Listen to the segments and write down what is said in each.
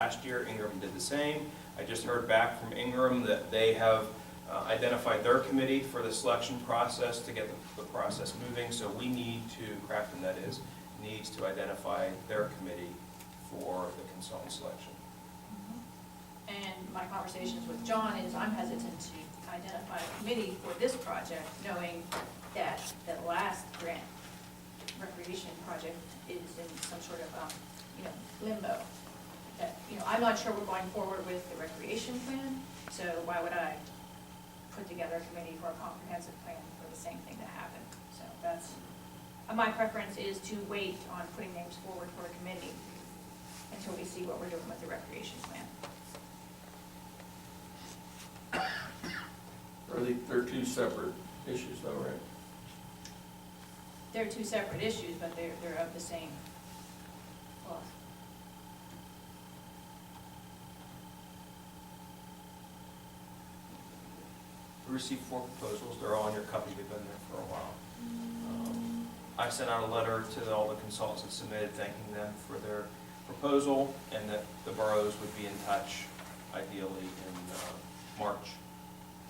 Last year, Ingram did the same. I just heard back from Ingram that they have identified their committee for the selection process to get the process moving. So we need to, Crafton that is, needs to identify their committee for the consultant selection. And my conversations with John is I'm hesitant to identify a committee for this project, knowing that the last grant recreation project is in some sort of, limbo. That, I'm not sure we're going forward with the recreation plan, so why would I put together a committee for a comprehensive plan for the same thing to happen? So that's, my preference is to wait on putting names forward for a committee until we see what we're doing with the recreation plan. They're two separate issues though, right? They're two separate issues, but they're of the same cloth. We received 4 proposals. They're all in your copy. They've been there for a while. I sent out a letter to all the consultants that submitted, thanking them for their proposal, and that the boroughs would be in touch, ideally in March,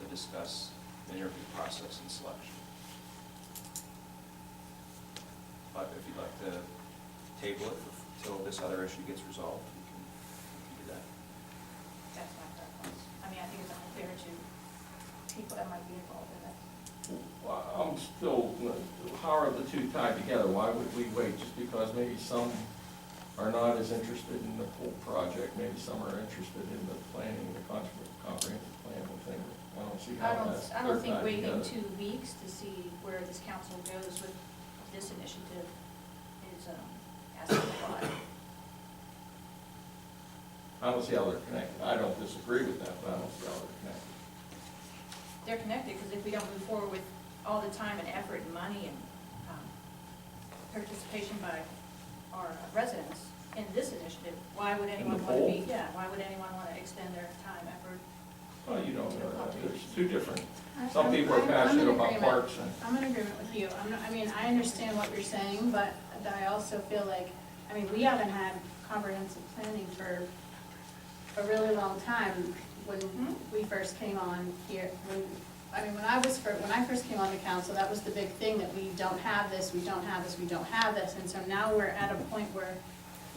to discuss the interview process and selection. But if you'd like to table it until this other issue gets resolved, we can do that. That's my preference. I mean, I think it's unfair to people that might be involved in it. Well, I'm still, how are the two tied together? Why would we wait? Just because maybe some are not as interested in the whole project, maybe some are interested in the planning, the comprehensive plan and thing. I don't see how that's. I don't think tied waiting together. 2 weeks to see where this council goes with this initiative is asking a lot. I don't see how they're connected. I don't disagree with that, but I don't see how they're connected. They're connected because if we don't move forward with all the time and effort and money and participation by our residents in this initiative, why would anyone want to poll? why would anyone want to extend their time, effort? Well, you don't To know that. accomplish. There's two different, I'm- some people are I'm in passionate about agreement. parks and. I'm in agreement with you. I understand what you're saying, but I also feel like, we haven't had comprehensive planning for a really long time. When we first came on here, when I first came on the council, that was the big thing, that we don't have this, we don't have this, we don't have this. And so now we're at a point where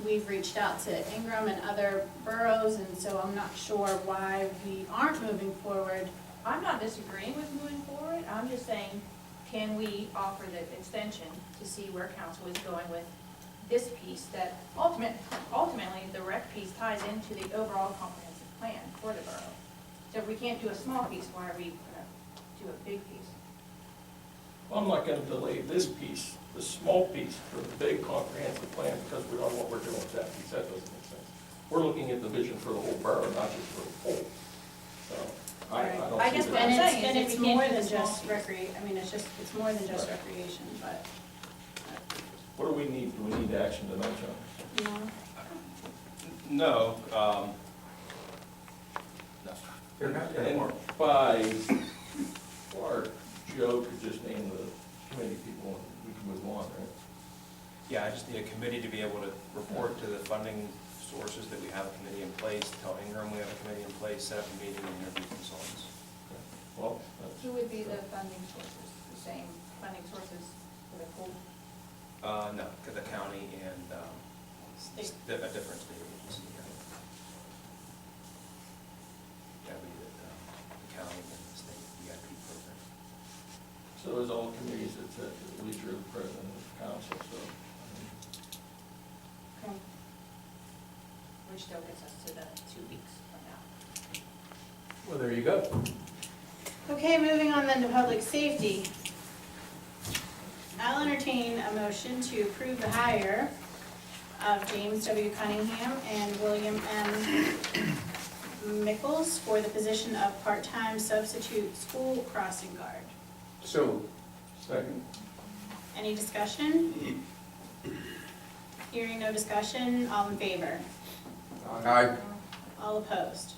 we've reached out to Ingram and other boroughs, and so I'm not sure why we aren't moving forward. I'm not disagreeing with moving forward, I'm just saying, can we offer the extension to see where council is going with this piece that ultimately the rec piece ties into the overall comprehensive plan for the borough. So if we can't do a small piece, why are we gonna do a big piece? Well, I'm not gonna delay this piece, the small piece, for the big comprehensive plan, because we don't know what we're doing with that piece. That doesn't make sense. We're looking at the vision for the whole borough, not just for the whole. So, I don't I see guess that. what I'm And saying is and if it's we can't more do the than small just piece. it's more than just Right. recreation, but, What do we need? Do we need action tonight, John? No, no. They're not gonna And work. by, or Joe could just name the committee people and we can move on, right? Yeah, I just need a committee to be able to report to the funding sources that we have a committee in place, tell Ingram we have a committee in place, set up a meeting and interview consultants. Well, that's. Who would be the funding sources, the same funding sources for the pool? No, to the county and State. a different state agency. Yeah, we did the county and the state VIP program. So there's all committees that's at the leisure of the president of the council, so. Okay. Which still gets us to the 2 weeks from now. Well, there you go. Okay, moving on then to public safety. I'll entertain a motion to approve the hire of James W. Cunningham and William M. Mickles for the position of part-time substitute school crossing guard. So, Second. Any discussion? Hearing no discussion, all in favor? aye. All opposed?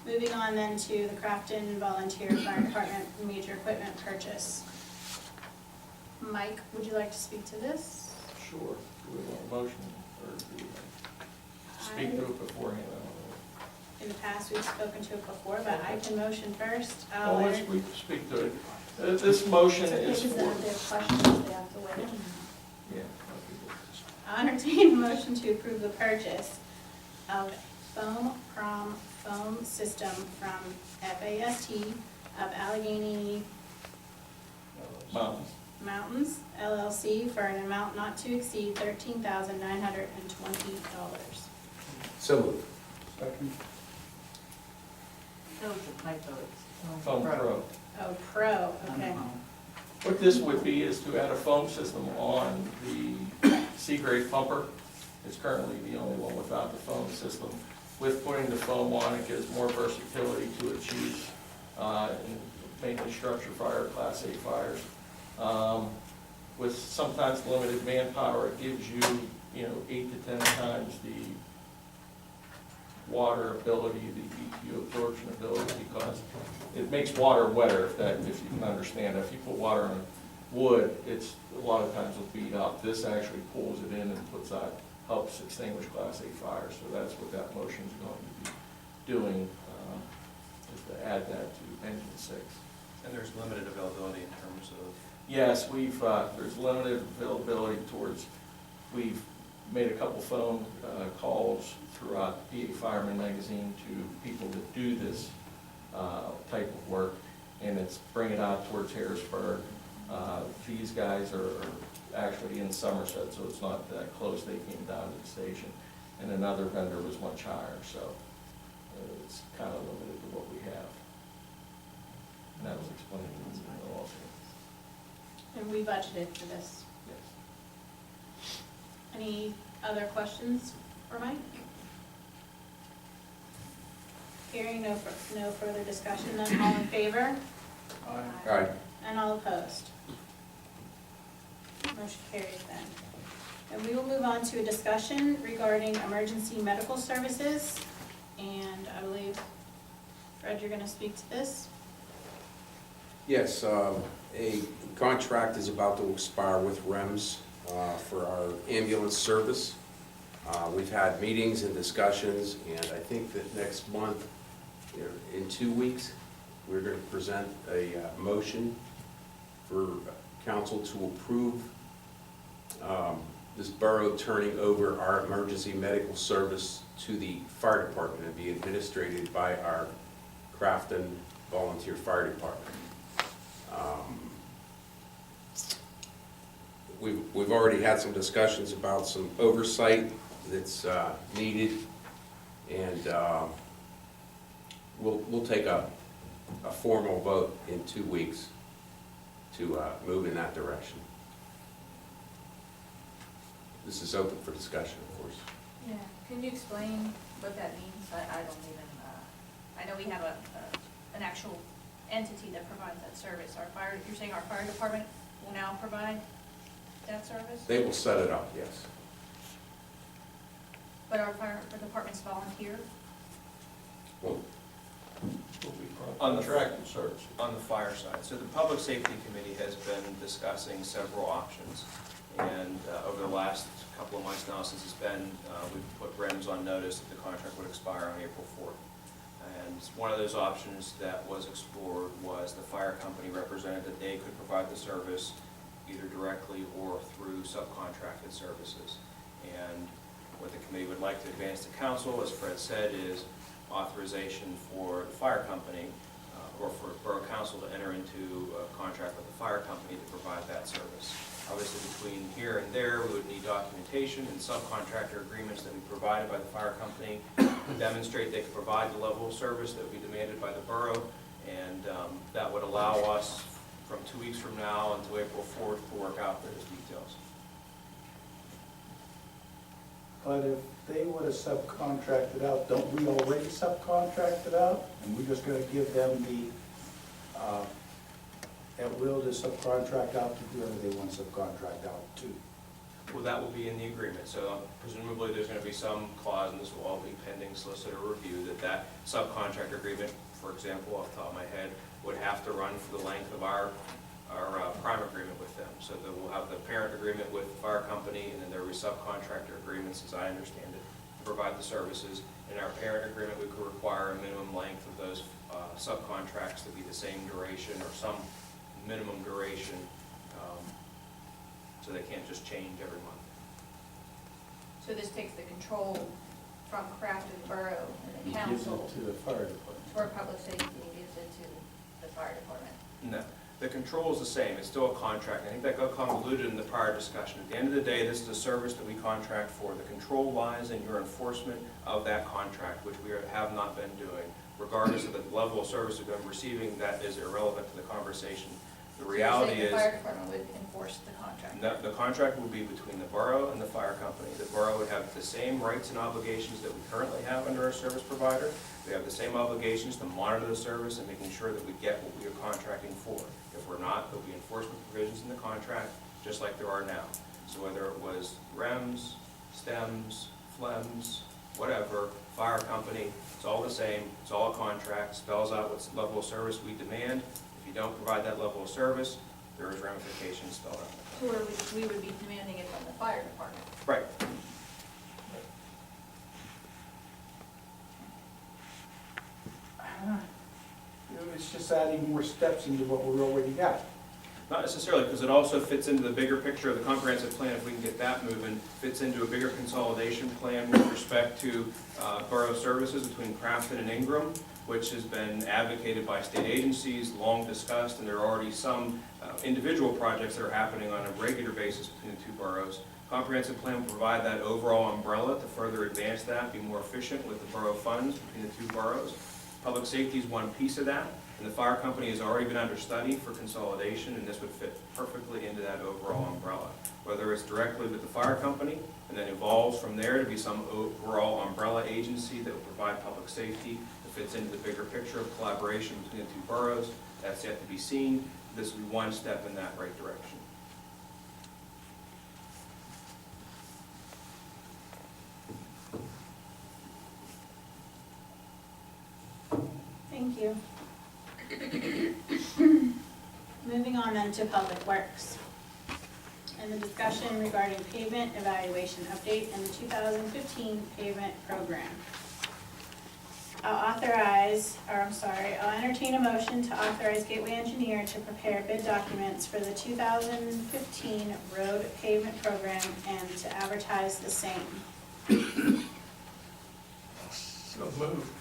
Moving on then to the Crafton Volunteer Fire Department major equipment purchase. Mike, would you like to speak to this? Sure. Do we want a motion or do we? speak to it beforehand. In the past, we've spoken to it before, but I can motion first. Well, we speak to it. This motion It's okay, is because for, if they have questions, they have to wait. yeah. I'll entertain a motion to approve the purchase of foam prom foam system from FAST of Allegheny Mountains. Mountains LLC for an amount not to exceed $13,920. So moved. Second. That was a typo. It's Foam Pro. Oh, pro, okay. What this would be is to add a foam system on the C-grade pumper. It's currently the only one without the foam system. With putting the foam on, it gives more versatility to its use in mainly structure fire, Class A fires. With sometimes limited manpower, it gives you, 8 to 10 times the water ability, the BTU absorption ability, because it makes water wetter, if you can understand. If you put water on wood, it's, a lot of times will beat up. This actually pulls it in and helps extinguish Class A fires, so that's what that motion is going to be doing, is to add that to engine 6. And there's limited availability in terms of, Yes, there's limited availability we've made a couple phone calls throughout PA Fireman Magazine to people that do this type of work, and it's bring it out towards Harrisburg. These guys are actually in Somerset, so it's not that close. They came down to the station, and another vendor was much higher, so it's kind of limited to what we have. And that was explained in the email also. And we budgeted for this. Yes. Any other questions for Mike? Hearing no further discussion, then all in favor? Aye. And all opposed? Motion carries then. And we will move on to a discussion regarding emergency medical services. And I believe, Fred, you're gonna speak to this? Yes, a contract is about to expire with REMS for our ambulance service. We've had meetings and discussions, and I think that next month, in 2 weeks, we're going to present a motion for council to approve this borough turning over our emergency medical service to the fire department and be administered by our Crafton Volunteer Fire Department. We've already had some discussions about some oversight that's needed, and we'll take a formal vote in 2 weeks to move in that direction. This is open for discussion, of course. yeah, can you explain what that means? I don't even, I know we have an actual entity that provides that service. You're saying our fire department will now provide that service? They will set it up, yes. But our fire department's volunteer? Well, On the- Contracted service. on the fire side. So the Public Safety Committee has been discussing several options. And over the last couple of months now, since it's been, we've put REMS on notice that the contract would expire on April 4th. And one of those options that was explored was the fire company represented that they could provide the service either directly or through subcontracted services. And what the committee would like to advance to council, as Fred said, is authorization for the fire company or for Borough Council to enter into a contract with the fire company to provide that service. Obviously, between here and there, we would need documentation and subcontractor agreements that we provided by the fire company to demonstrate they could provide the level of service that would be demanded by the borough, and that would allow us from 2 weeks from now until April 4th to work out those details. But if they would have subcontracted out, don't we already subcontract it out? And we're just gonna give them the, at will to subcontract out to whoever they want to subcontract out to. Well, that will be in the agreement, so presumably there's going to be some clause, and this will all be pending solicitor review, that subcontract agreement, for example, off the top of my head, would have to run for the length of our prime agreement with them. So that we'll have the parent agreement with the fire company, and then there will be subcontractor agreements, as I understand it, provide the services. In our parent agreement, we could require a minimum length of those subcontracts to be the same duration or some minimum duration, so they can't just change every month. So this takes the control from Kraft and Borough and He the gives council it to the fire department. for public safety and gives it to the fire department. No, the control is the same, it's still a contract. I think that got convoluted in the prior discussion. At the end of the day, this is a service that we contract for. The control lies in your enforcement of that contract, which we have not been doing. Regardless of the level of service that I'm receiving, that is irrelevant to the conversation. The reality So you're saying is, the fire department would enforce the contract? no, the contract will be between the borough and the fire company. The borough would have the same rights and obligations that we currently have under our service provider. We have the same obligations to monitor the service and making sure that we get what we are contracting for. If we're not, there'll be enforcement provisions in the contract, just like there are now. So whether it was REMS, STEMS, FLEMS, whatever, fire company, it's all the same, it's all a contract, spells out what level of service we demand. If you don't provide that level of service, there is ramifications spelled out. So we would be demanding it from the fire department? Right. You know, it's just adding more steps into what we already got. Not necessarily, because it also fits into the bigger picture of the comprehensive plan, if we can get that moving, fits into a bigger consolidation plan with respect to borough services between Crafton and Ingram, which has been advocated by state agencies, long discussed, and there are already some individual projects that are happening on a regular basis between the two boroughs. Comprehensive plan will provide that overall umbrella to further advance that, be more efficient with the borough funds between the two boroughs. Public safety is one piece of that, and the fire company has already been under study for consolidation, and this would fit perfectly into that overall umbrella. Whether it's directly with the fire company, and then evolves from there to be some overall umbrella agency that will provide public safety, that fits into the bigger picture of collaboration between the two boroughs, that's yet to be seen. This would be one step in that right direction. Thank you. Moving on then to Public Works. And the discussion regarding pavement evaluation update and the 2015 pavement program. I'll entertain a motion to authorize Gateway Engineer to prepare bid documents for the 2015 road pavement program and to advertise the same. So moved.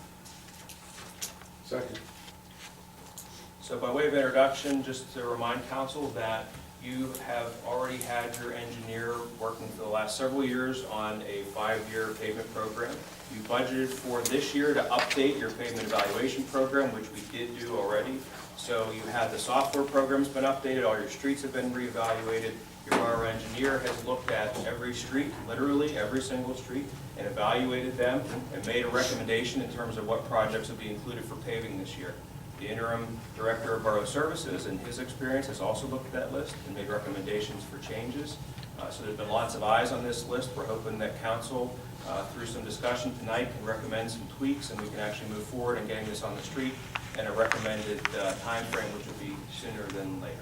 Second. So by way of introduction, just to remind council that you have already had your engineer working for the last several years on a 5-year pavement program. You budgeted for this year to update your pavement evaluation program, which we did do already. So you had the software program's been updated, all your streets have been reevaluated. Your borough engineer has looked at every street, literally every single street, and evaluated them and made a recommendation in terms of what projects would be included for paving this year. The interim director of borough services, in his experience, has also looked at that list and made recommendations for changes. So there's been lots of eyes on this list. We're hoping that council, through some discussion tonight, can recommend some tweaks and we can actually move forward in getting this on the street and a recommended timeframe, which would be sooner than later.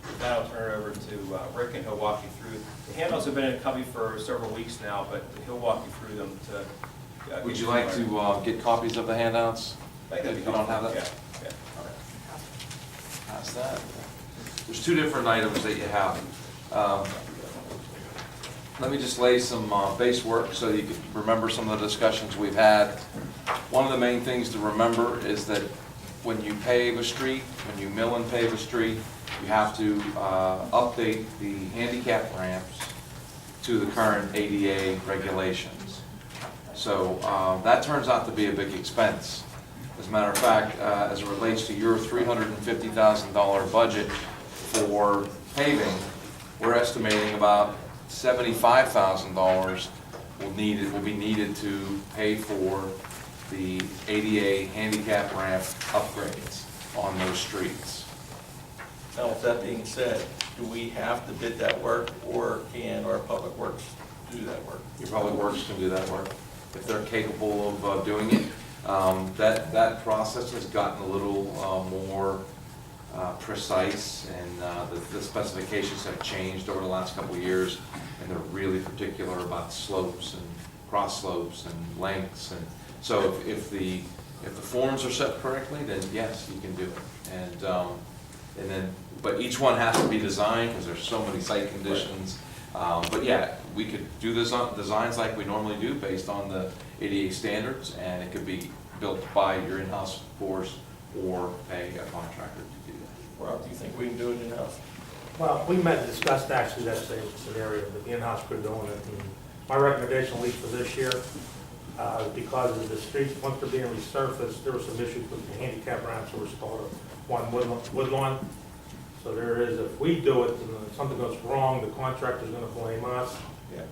With that, I'll turn it over to Rick and he'll walk you through. The handouts have been in a copy for several weeks now, but he'll walk you through them to. Would you like to get copies of the handouts? I think that'd be You don't have that? Yeah. Pass that. There's two different items that you have. Let me just lay some base work so you can remember some of the discussions we've had. One of the main things to remember is that when you pave a street, when you mill and pave a street, you have to update the handicap ramps to the current ADA regulations. So that turns out to be a big expense. As a matter of fact, as it relates to your $350,000 budget for paving, we're estimating about $75,000 will be needed to pay for the ADA handicap ramp upgrades on those streets. Now, with that being said, do we have to bid that work, or can our public works do that work? Your public works can do that work if they're capable of doing it. That process has gotten a little more precise, and the specifications have changed over the last couple of years, and they're really particular about slopes cross slopes and lengths, and so if the forms are set correctly, then yes, you can do it. And then, but each one has to be designed, because there's so many site conditions. But yeah, we could do this on designs like we normally do, based on the ADA standards, and it could be built by your in-house force or pay a contractor to do that. Rob, do you think we can do it in-house? Well, we met and discussed actually that same scenario, but the in-house crew doing it. And my recommendation, at least for this year, because of the streets, once they're being resurfaced, there were some issues with the handicap ramps that were installed on Woodlawn. So there is, if we do it and something goes wrong, the contractor's gonna blame us. Yeah.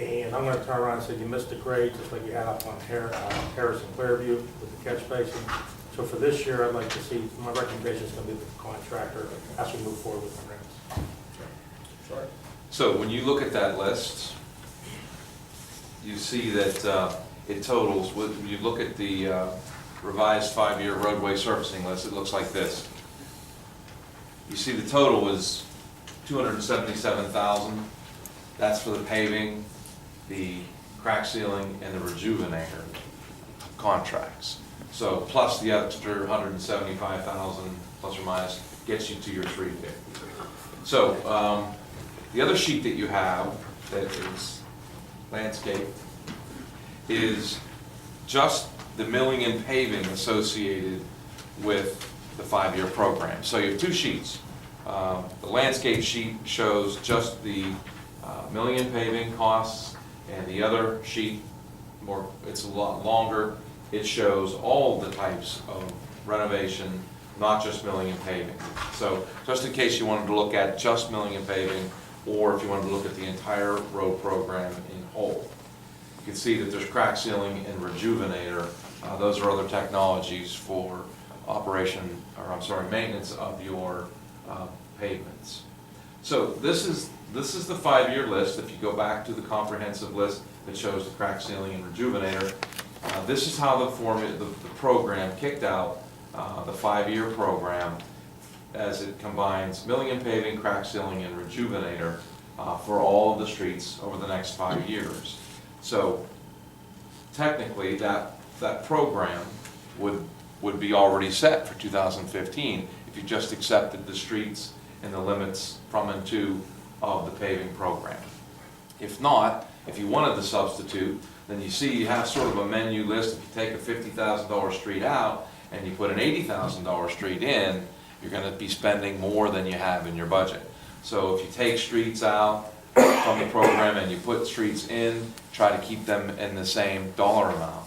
And I'm gonna turn around and say, you missed the grade, just like you had up on Harris and Clearview with the catch basin. So for this year, I'd like to see, my recommendation is gonna be with the contractor as we move forward with the ramps. Sorry. So when you look at that list, you see that it totals, when you look at the revised 5-year roadway surfacing list, it looks like this. You see the total is $277,000. That's for the paving, the crack sealing, and the rejuvenator contracts. So plus the extra $175,000 plus or minus gets you to your $350,000. So the other sheet that you have that is landscape is just the milling and paving associated with the 5-year program. So you have 2 sheets. The landscape sheet shows just the milling and paving costs, and the other sheet, it's a lot longer, it shows all the types of renovation, not just milling and paving. So just in case you wanted to look at just milling and paving, or if you wanted to look at the entire road program in whole. You can see that there's crack sealing and rejuvenator. Those are other technologies for maintenance of your pavements. So this is the 5-year list. If you go back to the comprehensive list that shows the crack sealing and rejuvenator, this is how the program kicked out, the 5-year program, as it combines milling and paving, crack sealing, and rejuvenator for all of the streets over the next 5 years. So technically, that program would be already set for 2015 if you just accepted the streets and the limits from and to of the paving program. If not, if you wanted to substitute, then you see you have sort of a menu list. If you take a $50,000 street out and you put an $80,000 street in, you're going to be spending more than you have in your budget. So if you take streets out from the program and you put streets in, try to keep them in the same dollar amount.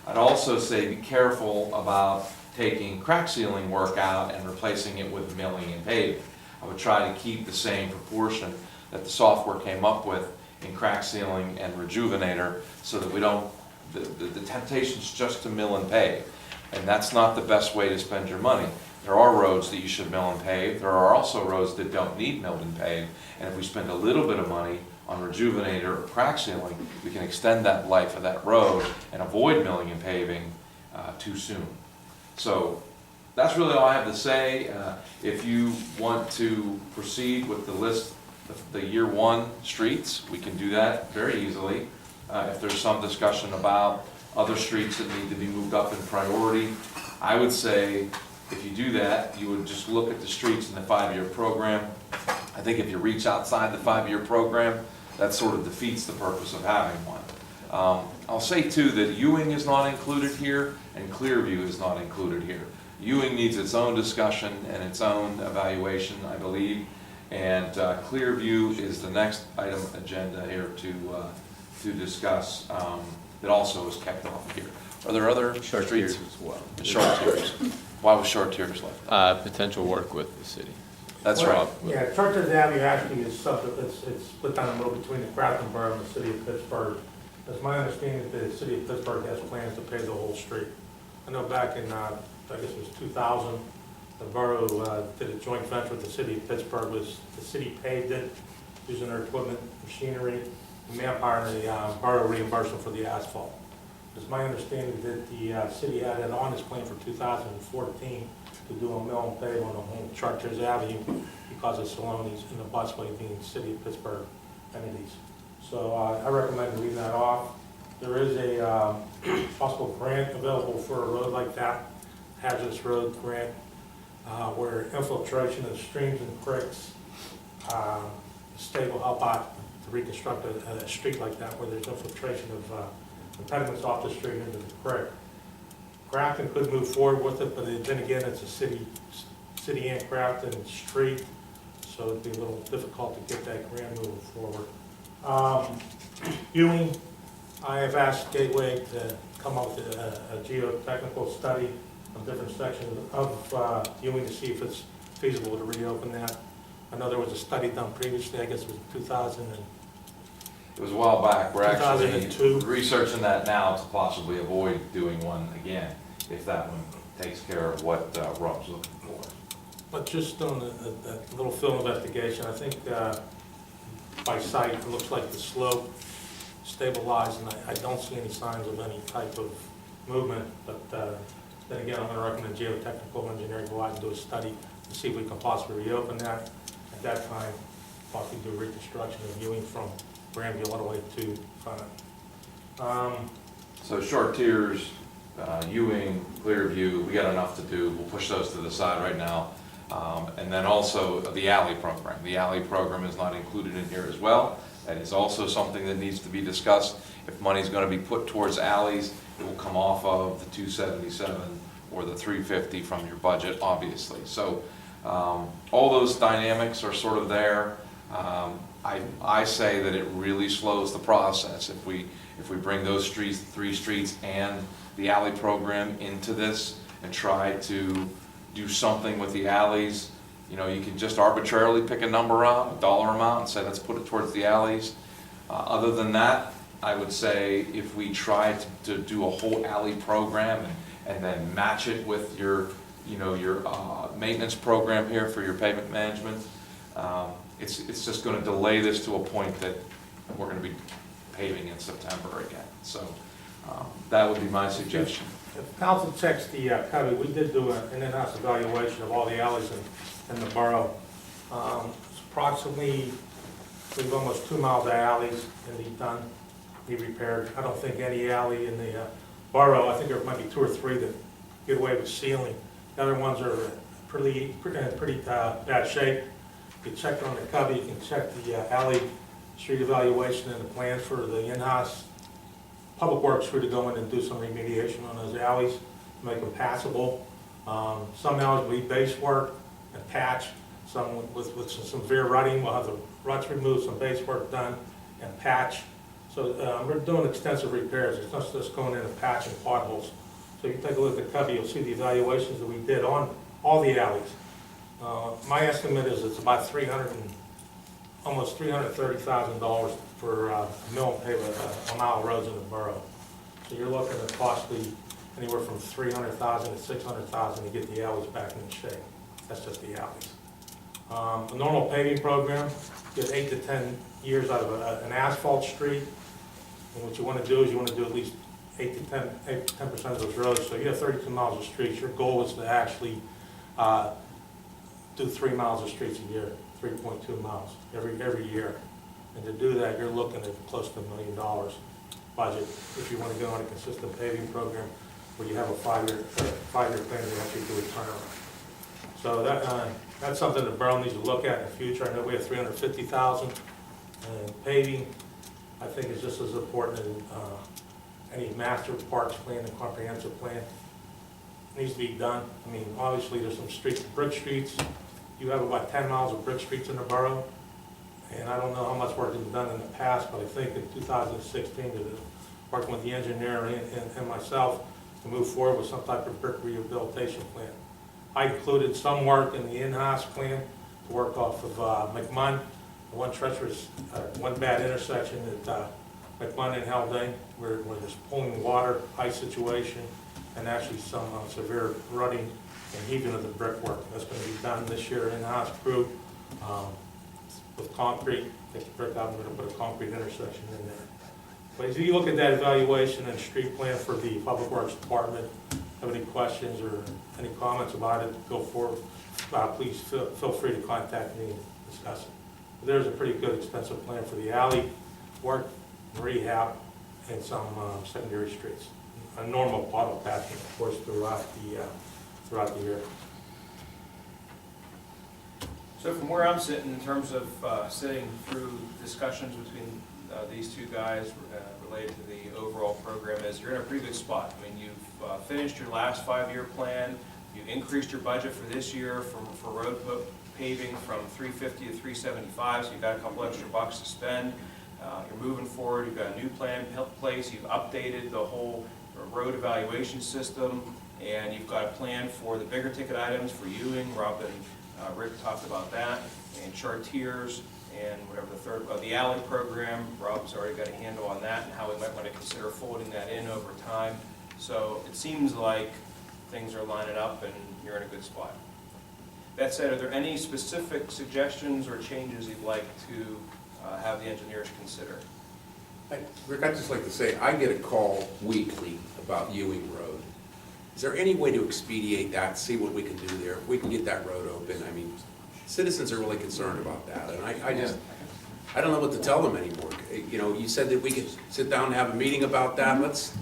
I'd also say be careful about taking crack sealing work out and replacing it with milling and paving. I would try to keep the same proportion that the software came up with in crack sealing and rejuvenator, so that we don't, the temptation's just to mill and pave. And that's not the best way to spend your money. There are roads that you should mill and pave. There are also roads that don't need milled and paved. And if we spend a little bit of money on rejuvenator or crack sealing, we can extend that life of that road and avoid milling and paving too soon. So that's really all I have to say. If you want to proceed with the list of the year 1 streets, we can do that very easily. If there's some discussion about other streets that need to be moved up in priority, I would say if you do that, you would just look at the streets in the 5-year program. I think if you reach outside the 5-year program, that sort of defeats the purpose of having one. I'll say too that Ewing is not included here and Clearview is not included here. Ewing needs its own discussion and its own evaluation, I believe, and Clearview is the next item agenda here to discuss that also is kept off here. Are there other Short streets? tiers as well. Short tiers. Why was short tiers left? Potential work with the city. That's right. Yeah, Churches Avenue actually is it's split down the middle between the Grafton Borough and the city of Pittsburgh. It's my understanding that the city of Pittsburgh has plans to pave the whole street. I know back in, I guess it was 2000, the borough did a joint venture with the city of Pittsburgh. The city paved it using their equipment, machinery, and manpower, and the borough reimbursed them for the asphalt. It's my understanding that the city had it on its plan for 2014 to do a mill and pave on the whole Churches Avenue because of Saloni's and the busway being city of Pittsburgh entities. So I recommend leaving that off. there is a possible grant available for a road like that, hazardous road grant, where infiltration of streams and creeks, the state will help out to reconstruct a street like that where there's infiltration of impediments off the street into the creek. Grafton could move forward with it, but then again, it's a city and Grafton street, so it'd be a little difficult to get that grant moving forward. Ewing, I have asked Gateway to come up with a geotechnical study on different sections of Ewing to see if it's feasible to reopen that. I know there was a study done previously, I guess it was 2000 and It was a while back. We're actually 2002. researching that now to possibly avoid doing one again, if that one takes care of what Rob's looking for. But just on a little field investigation, I think by sight, it looks like the slope stabilized, and I don't see any signs of any type of movement. But then again, I'm going to recommend geotechnical engineering go out and do a study to see if we can possibly reopen that. At that time, possibly do reconstruction of Ewing from Granville all the way to Front. So Short Tiers, Ewing, Clearview, we got enough to do. We'll push those to the side right now. And then also the alley program. The alley program is not included in here as well. That is also something that needs to be discussed. If money's going to be put towards alleys, it will come off of the 277 or the 350 from your budget, obviously. So all those dynamics are sort of there. I say that it really slows the process if we bring those streets, 3 streets and the alley program into this and try to do something with the alleys. You know, you can just arbitrarily pick a number out, a dollar amount, and say, let's put it towards the alleys. Other than that, I would say if we try to do a whole alley program and then match it with your maintenance program here for your pavement management, it's just going to delay this to a point that we're going to be paving in September again. So that would be my suggestion. If council checks the copy, we did do an in-house evaluation of all the alleys in the borough. It's approximately, I believe, almost 2 miles of alleys that need done, need repaired. I don't think any alley in the borough, I think there might be 2 or 3 that get away with sealing. The other ones are pretty bad shape. You can check on the copy, you can check the alley street evaluation and the plans for the in-house public works crew to go in and do some remediation on those alleys, make them passable. Some alleys will be base work and patch, some with some severe rutting. We'll have the ruts removed, some base work done and patch. So we're doing extensive repairs. It's not just going in and patching potholes. So if you take a look at the copy, you'll see the evaluations that we did on all the alleys. My estimate is it's about almost $330,000 for mill and pave a mile of roads in the borough. So you're looking at possibly anywhere from $300,000 to $600,000 to get the alleys back in shape. That's just the alleys. A normal paving program, get 8 to 10 years out of an asphalt street. And what you want to do is you want to do at least 8 to 10% of those roads. So you have 32 miles of streets. Your goal is to actually do 3 miles of streets a year, 3.2 miles every year. And to do that, you're looking at close to $1 million budget if you want to go on a consistent paving program where you have a 5-year plan to actually do a turnaround. So that's something the borough needs to look at in the future. I know we have $350,000 in paving. I think it's just as important as any master parks plan and comprehensive plan. It needs to be done. I mean, obviously there's some streets, brick streets. You have about 10 miles of brick streets in the borough. And I don't know how much work has been done in the past, but I think in 2016, working with the engineer and myself to move forward with some type of brick rehabilitation plan. I included some work in the in-house plan to work off of McMunn, one treacherous, one bad intersection at McMunn and Haldane, where there's pulling water, ice situation, and actually some severe rutting and heaving of the brickwork. That's going to be done this year, in-house crew. With concrete, take the brick out, and we're going to put a concrete intersection in there. But as you look at that evaluation and street plan for the Public Works Department, have any questions or any comments about it, go forward. Please feel free to contact me and discuss it. There's a pretty good extensive plan for the alley work, rehab, and some secondary streets. A normal pothole patching, of course, throughout the year. So from where I'm sitting, in terms of sitting through discussions between these two guys related to the overall program, is you're in a pretty good spot. I mean, you've finished your last 5-year plan, you increased your budget for this year for road paving from 350 to 375, so you've got a couple extra bucks to spend. You're moving forward, you've got a new plan in place, you've updated the whole road evaluation system, and you've got a plan for the bigger ticket items for Ewing. Rob and Rick talked about that, and Chartiers, and whatever the third, the alley program. Rob's already got a handle on that and how we might want to consider folding that in over time. So it seems like things are lining up and you're in a good spot. That said, are there any specific suggestions or changes you'd like to have the engineers consider? Rick, I'd just like to say, I get a call weekly about Ewing Road. Is there any way to expedite that, see what we can do there? If we can get that road open, I mean, citizens are really concerned about that, and I don't know what to tell them anymore. You know, you said that we could sit down and have a meeting about that. Let's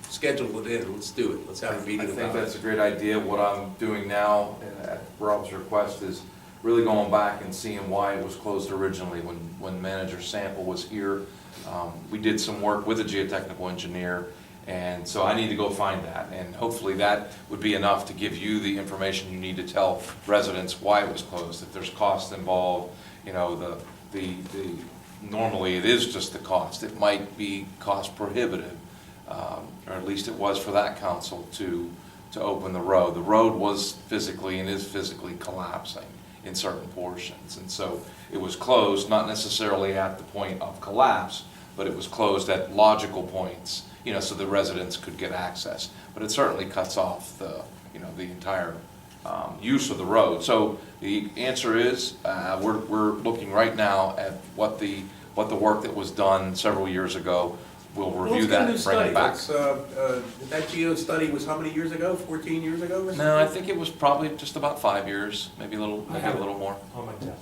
schedule it in, let's do it, let's have a meeting I about it. think that's a great idea. What I'm doing now, at Rob's request, is really going back and seeing why it was closed originally. When Manager Sample was here, we did some work with a geotechnical engineer, and so I need to go find that. And hopefully that would be enough to give you the information you need to tell residents why it was closed. If there's cost involved, you know, normally it is just the cost. It might be cost prohibitive. Or at least it was for that council to open the road. The road was physically and is physically collapsing in certain portions. And so it was closed, not necessarily at the point of collapse, but it was closed at logical points, you know, so the residents could get access. But it certainly cuts off the entire use of the road. So the answer is, we're looking right now at what the work that was done several years ago. We'll review that and bring it back. That geo study was how many years ago? 14 years ago or something? No, I think it was probably just about 5 years, maybe a little more. On my desk.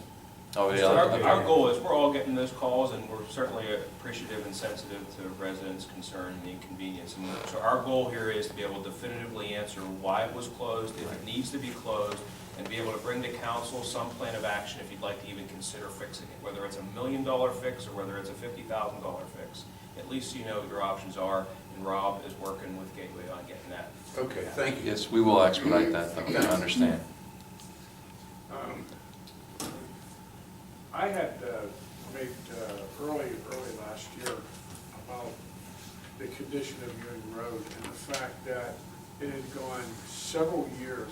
Oh, So yeah. our goal is, we're all getting those calls, and we're certainly appreciative and sensitive to residents' concern and the inconvenience. And so our goal here is to be able to definitively answer why it was closed, if it needs to be closed, and be able to bring to council some plan of action if you'd like to even consider fixing it, whether it's $1 million fix or whether it's a $50,000 fix. At least you know what your options are, and Rob is working with Gateway on getting that. Okay, thank you. Yes, we will expedite that, though, I understand. I had made early last year about the condition of Ewing Road and the fact that it had gone several years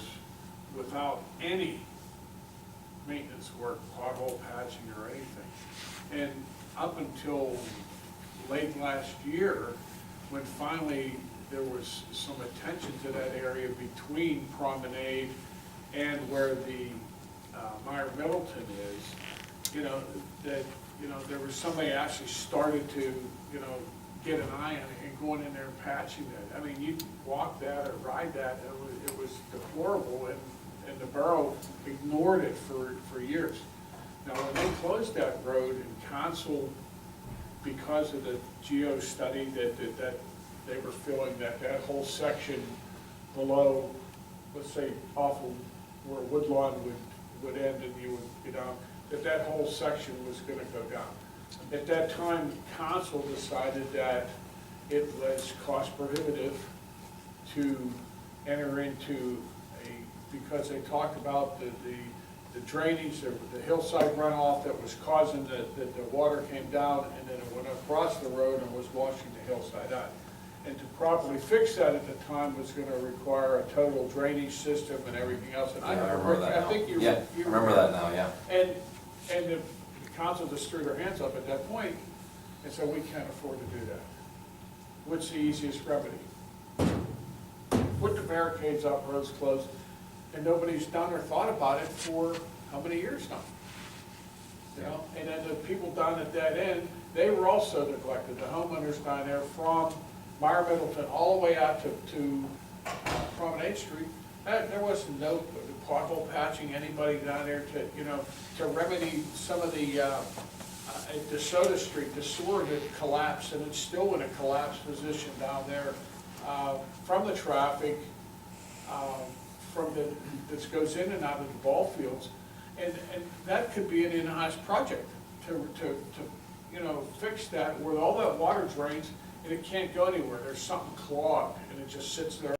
without any maintenance work, pothole patching or anything. And up until late last year, when finally there was some attention to that area between Promenade and where the Meyer Middleton is, there was somebody actually started to, get an eye on it and going in there and patching that. I mean, you walk that or ride that, it was deplorable, and the borough ignored it for years. Now, when they closed that road in Council, because of the geo study that they were feeling that whole section below, let's say, off of where Woodlawn would end and you would, that whole section was gonna go down. At that time, Council decided that it was cost prohibitive to enter into because they talked about the drainage, the hillside runoff that was causing that the water came down and then it went across the road and was washing the hillside out. And to properly fix that at the time was gonna require a total drainage system and everything else. And Yeah, I remember that now. I think you Yeah, I remember that now, yeah. And the council just threw their hands up at that point and said, we can't afford to do that. What's the easiest remedy? Put the barricades up, roads closed, and nobody's done or thought about it for how many years now? And then the people down at that end, they were also neglected. The homeowners down there from Meyer Middleton all the way out to Promenade Street, there was no pothole patching, anybody down there to remedy some of the at DeSoto Street, the sewer had collapsed, and it's still in a collapsed position down there, from the traffic, that goes in and out of the ball fields. And that could be an in-house project to fix that, where all that water drains and it can't go anywhere. There's something clogged and it just sits there.